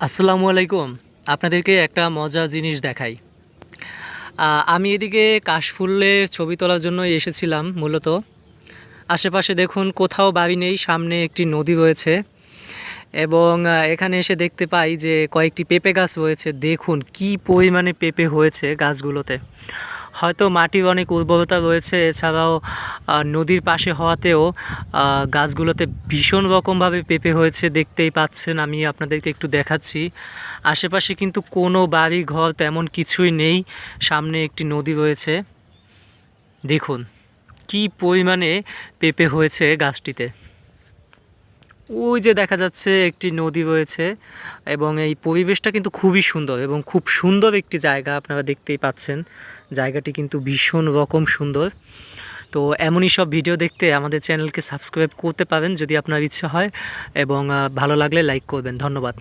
আসসালামু আলাইকুম। আপনাদেরকে একটা মজার জিনিস দেখাই। আমি এদিকে কাশফুলের ছবি তোলার জন্যই এসেছিলাম মূলত। আশেপাশে দেখুন কোথাও বাড়ি নেই, সামনে একটি নদী রয়েছে এবং এখানে এসে দেখতে পাই যে কয়েকটি পেঁপে গাছ রয়েছে। দেখুন কি পরিমাণে পেঁপে হয়েছে গাছগুলোতে। হয়তো মাটির অনেক উর্বরতা রয়েছে, এছাড়াও নদীর পাশে হওয়াতেও গাছগুলোতে ভীষণ রকমভাবে পেঁপে হয়েছে, দেখতেই পাচ্ছেন। আমি আপনাদেরকে একটু দেখাচ্ছি। আশেপাশে কিন্তু কোনো বাড়ি ঘর তেমন কিছুই নেই, সামনে একটি নদী রয়েছে। দেখুন কি পরিমাণে পেঁপে হয়েছে গাছটিতে। ওই যে দেখা যাচ্ছে একটি নদী রয়েছে এবং এই পরিবেশটা কিন্তু খুবই সুন্দর এবং খুব সুন্দর একটি জায়গা, আপনারা দেখতেই পাচ্ছেন। জায়গাটি কিন্তু ভীষণ রকম সুন্দর। তো এমনই সব ভিডিও দেখতে আমাদের চ্যানেলকে সাবস্ক্রাইব করতে পারেন যদি আপনার ইচ্ছা হয়, এবং ভালো লাগলে লাইক করবেন। ধন্যবাদ।